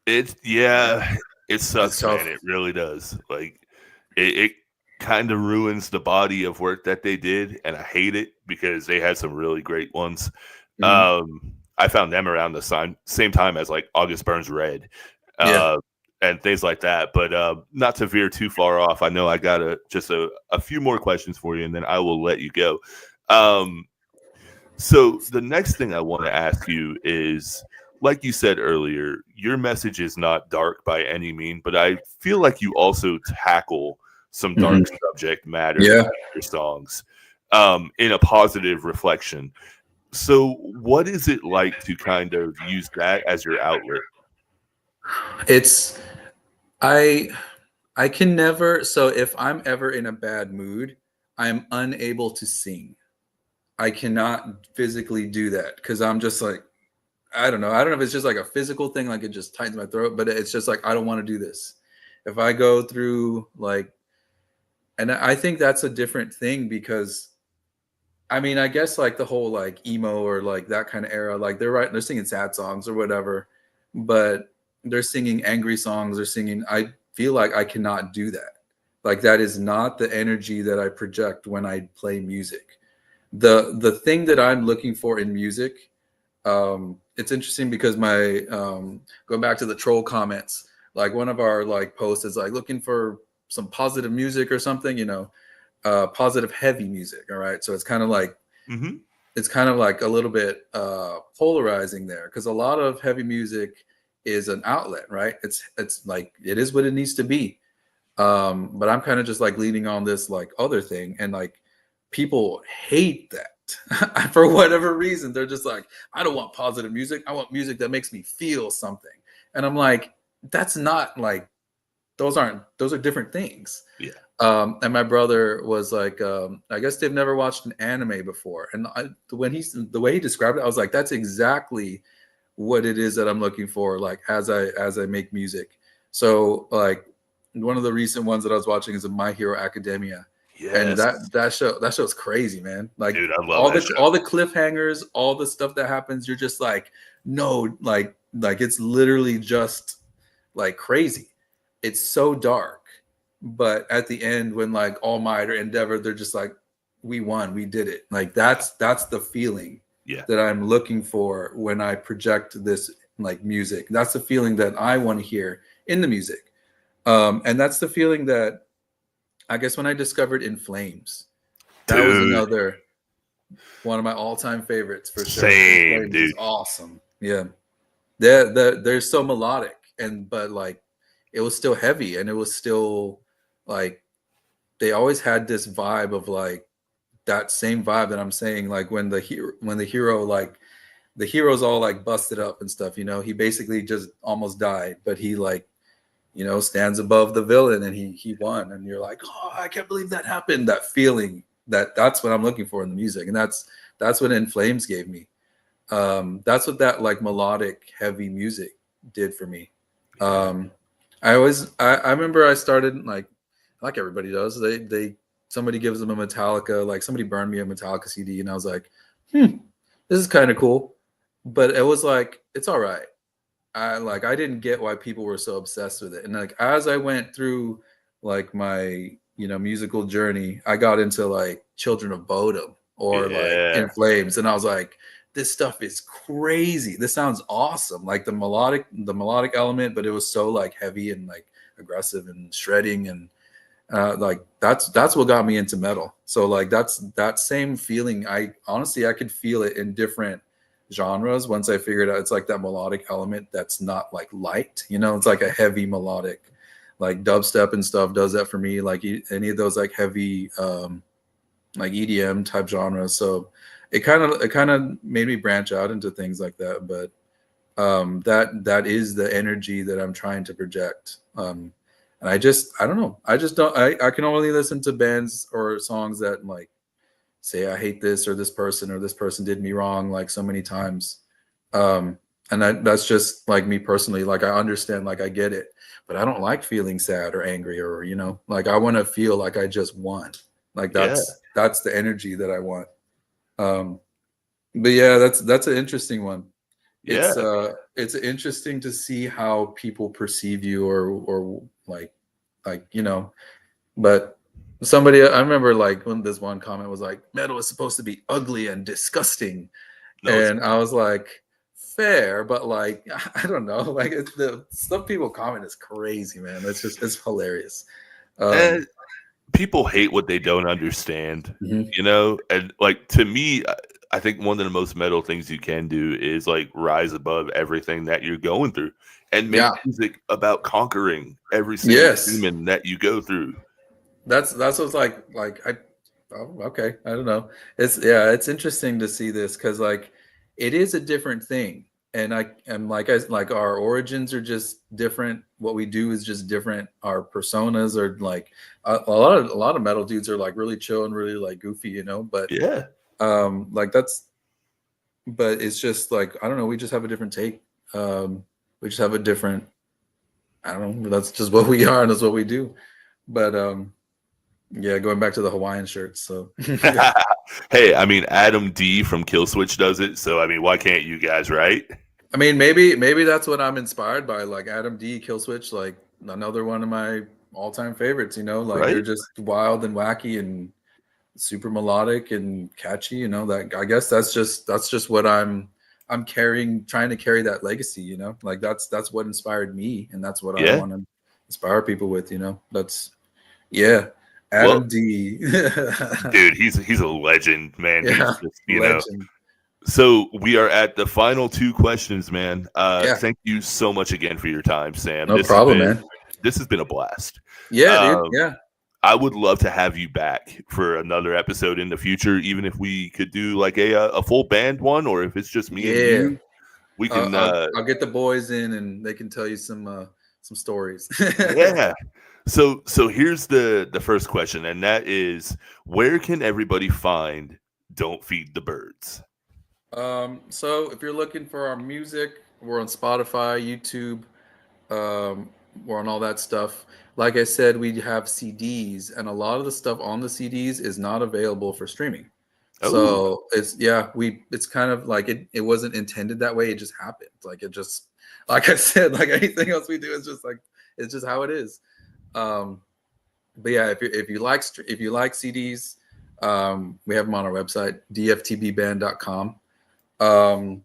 It's yeah, yeah, it it's sucks, man. tough. It really does. Like it kind of ruins the body of work that they did, and I hate it because they had some really great ones. Mhm. I found them around the same time as like August Burns Red, Yeah. uh, and things like that. But not to veer too far off. I know I got just a few more questions for you, and then I will let you go. Um, so the next thing I want to ask you is, like you said earlier, your message is not dark by any mean, but I feel like you also tackle some dark Mhm. subject matter in Yeah. your songs, in a positive reflection. So what is it like to kind of use that as your outlet? It's I I can never, so if I'm ever in a bad mood, I'm unable to sing. I cannot physically do that because I'm just like, I don't know. I don't know if it's just like a physical thing, like it just tightens my throat, but it's just like I don't want to do this. If I go through like, and I think that's a different thing because I mean, I guess like the whole like emo or like that kind of era, like they're singing sad songs or whatever, but they're singing angry songs. They're singing. I feel like I cannot do that. Like that is not the energy that I project when I play music. The thing that I'm looking for in music, it's interesting because my going back to the troll comments, like one of our like posts is like looking for some positive music or something, positive heavy music. All right, so Hmm. it's kind of like a little bit polarizing there because a lot of heavy music is an outlet, right? It's like it is what it needs to be. But I'm kind of just like leaning on this like other thing, and like people hate that for whatever reason. They're just like, I don't want positive music. I want music that makes me feel something. And I'm like, that's not like those are different things. Yeah. And my brother was like, I guess they've never watched an anime before. And the way he described it, I was like, that's exactly what it is that I'm looking for. Like as I make music. So like one of the recent ones that I was watching is My Hero Academia, and Yes, that show's crazy, man. Like dude, I love that show. all the cliffhangers, all the stuff that happens, you're just like, no, like it's literally just like crazy. It's so dark, but at the end, when like All Might or Endeavor, they're just like, we won, we did it. Like that's the feeling Yeah. that I'm looking for when I project this like music. That's the feeling that I want to hear in the music. And that's the feeling that I guess when I discovered In Flames, that was Dude, another one of my all-time favorites for sure. In same, Flames is dude. awesome. Yeah. They're so melodic, but like it was still heavy, and it was still like they always had this vibe of like that same vibe that I'm saying, like when the hero like the hero's all like busted up and stuff, he basically just almost died, but he like, stands above the villain, and he won, and you're like, oh, I can't believe that happened. That feeling, that's what I'm looking for in the music, and that's what In Flames gave me. That's what that like melodic heavy music did for me. Yeah. um I remember I started like everybody does, they somebody gives them a Metallica, like somebody burned me a Metallica CD, and I was like, this is kind of cool, but it was like, it's all right. I didn't get why people were so obsessed with it. And like as I went through like my musical journey, I got into like Children of Bodom or like In Yeah. Flames, and I was like, this stuff is crazy. This sounds awesome. Like the melodic element, but it was so like heavy and like aggressive and shredding, and Like that's what got me into metal. So like that's that same feeling. I honestly I could feel it in different genres once I figured out it's like that melodic element that's not like light. You know, it's like a heavy melodic, like dubstep and stuff does that for me. Like any of those like heavy like EDM type genres. So it kind of made me branch out into things like that. But that is the energy that I'm trying to project. And I don't know. I just don't. I can only listen to bands or songs that like say I hate this or this person did me wrong like so many times. And that's just like me personally. Like I understand, like I get it, but I don't like feeling sad or angry or like I want to feel like I just won. Like Yeah. that's the energy that I want. Um, but yeah, that's an interesting one. Yeah. It's interesting to see how people perceive you or like but somebody I remember like when this one comment was like metal is supposed to be ugly and disgusting, No, it's and I was like fair, but like I don't know, like the stuff people comment is crazy, man. It's hilarious. um and people hate what they don't understand, mhm. and like to me, I think one of the most metal things you can do is like rise above everything that you're going through and make Yeah, music about conquering every single yes, demon that you go through. that's what's like I oh, okay, I don't know. It's interesting to see this because like it is a different thing, and like our origins are just different. What we do is just different. Our personas are like a lot of metal dudes are like really chill and really like goofy, but Yeah. like but it's just like I don't know. We just have a different take. We just have a different. I don't know. That's just what we are, and that's what we do. But yeah, going back to the Hawaiian shirts. So Hey, I mean, Adam D from Killswitch does it, so I mean, why can't you guys, right? I mean, maybe that's what I'm inspired by, like Adam D, Killswitch, like another one of my all-time favorites. Like they're Right? just wild and wacky and super melodic and catchy. That I guess that's just what I'm carrying, trying to carry that legacy. Like that's what inspired me, and that's what I Yeah. want to inspire people with. That's yeah, Well, Adam D. dude, he's a legend, man. He's Yeah, just. legend. So we are at the final two questions, man. Yeah, Thank you so much again for your time, Sam. no problem, man. This has been a blast. Yeah, dude. Um, Yeah. I would love to have you back for another episode in the future, even if we could do like a full band one, or if it's just me and Yeah. you, we Uh, can. I'll get the boys in, and they can tell you some stories. Yeah. So here's the first question, and that is, where can everybody find "Don't Feed the Birds"? So if you're looking for our music, we're on Spotify, YouTube, um, we're on all that stuff. Like I said, we have CDs, and a lot of the stuff on the CDs is not available for streaming. Oh, So it's kind of like it wasn't intended that way. It just happened. Like it just, like I said, like anything else we do is just like it's just how it is. Um, but yeah, if you like CDs, we have them on our website, dftbband.com. Um,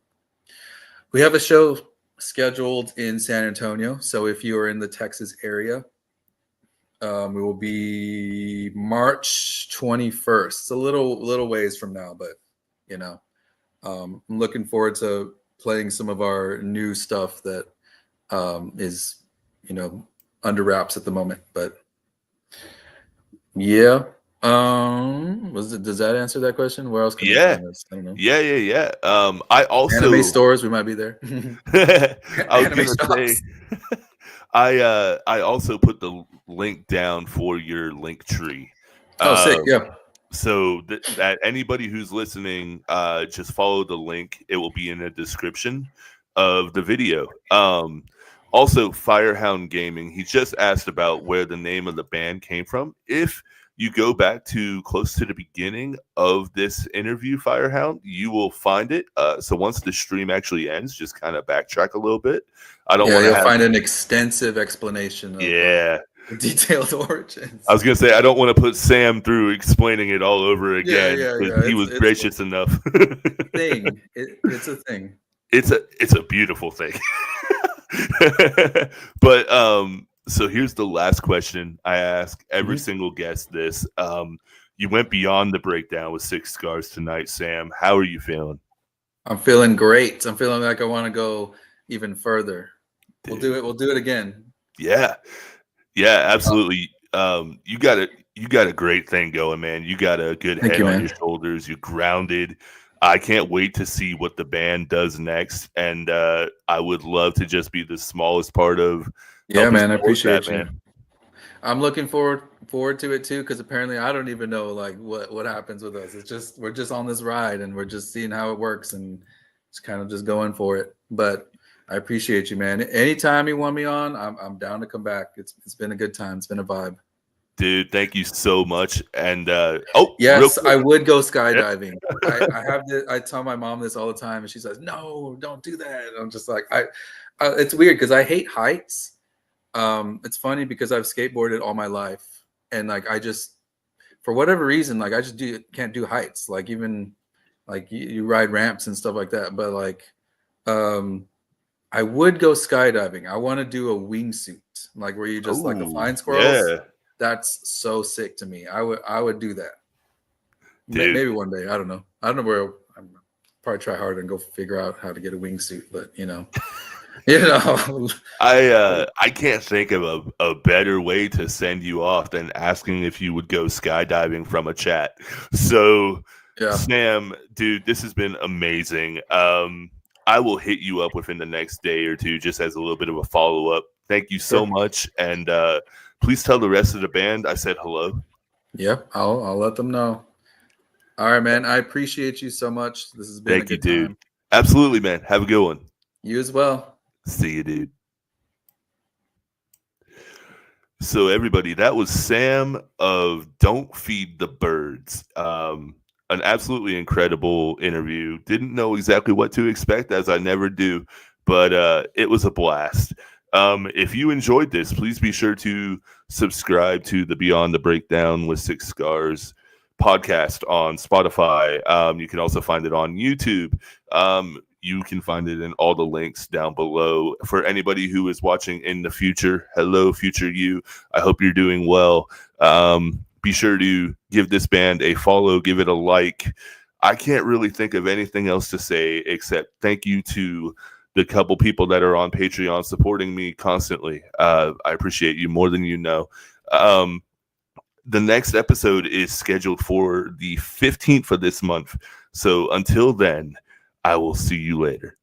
we have a show scheduled in San Antonio. So if you are in the Texas area, we will be March 21st. It's a little ways from now, but you know, I'm looking forward to playing some of our new stuff that is, under wraps at the moment. But yeah, does that answer that question? Where else can they yeah, find us? I don't know. yeah. I Anime also, stores, we might be there. I was Anime gonna say, shops. I also put the link down for your link tree. Oh, sick. Um, Yeah. so that anybody who's listening, just follow the link. It will be in the description of the video. Also, Firehound Gaming, he just asked about where the name of the band came from. If you go back to close to the beginning of this interview, Firehound, you will find it. So once the stream actually ends, just kind of backtrack a little bit. I don't Yeah, want to you'll have, find an extensive explanation of yeah. the detailed I origins. was gonna say I don't want to put Sam through explaining it all over Yeah, again yeah, because yeah. he It's was it's gracious enough. a thing. It's a thing. It's a beautiful thing. But so here's the last question I ask every single guest this. You went beyond the breakdown with 6 Scars tonight, Sam. How are you feeling? I'm feeling great. I'm feeling like I want to go even further. We'll do Dude. it. We'll do it again. Yeah. Yeah, absolutely. You got a great thing going, man. You got a good Thank head you, on man. your shoulders. You're grounded. I can't wait to see what the band does next, and I would love to just be the smallest part of Yeah, helping man. I support that, appreciate you. man. I'm looking forward to it too, because apparently I don't even know like what happens with us. It's just we're just on this ride and we're just seeing how it works and just kind of just going for it. But I appreciate you, man. Anytime you want me on, I'm down to come back. It's been a good time. It's been a vibe. Dude, thank you so much. And real Yes, quick, I would go yeah. skydiving. I have this. I tell my mom this all the time, and she says, "No, don't do that." And I'm just like, it's weird because I hate heights. It's funny because I've skateboarded all my life, and like I just, for whatever reason, like I just can't do heights. Like even like you ride ramps and stuff like that. But like, I would go skydiving. I want to do a wingsuit, like where you just like a Oh, flying squirrels. yeah. That's so sick to me. I would do that. Dude. Maybe one day. I don't know. I don't know where. I'm probably try harder and go figure out how to get a wingsuit. But you know. I can't think of a better way to send you off than asking if you would go skydiving from a chat. So, yeah. Sam, dude, this has been amazing. I will hit you up within the next day or two just as a little bit of a follow up. Thank you so much, and please tell the rest of the band I said hello. Yep, I'll let them know. All right, man. I appreciate you so much. This has been a good time. Absolutely, man. Have a good one. You as well. See you, dude. So, everybody, that was Sam of Don't Feed the Birds. An absolutely incredible interview. Didn't know exactly what to expect, as I never do, but it was a blast. If you enjoyed this, please be sure to subscribe to the Beyond the Breakdown with 6 Scars podcast on Spotify. You can also find it on YouTube. You can find it in all the links down below. For anybody who is watching in the future, hello, future you. I hope you're doing well. Be sure to give this band a follow, give it a like. I can't really think of anything else to say except thank you to the couple people that are on Patreon supporting me constantly. I appreciate you more than you know. The next episode is scheduled for the 15th of this month. So until then, I will see you later.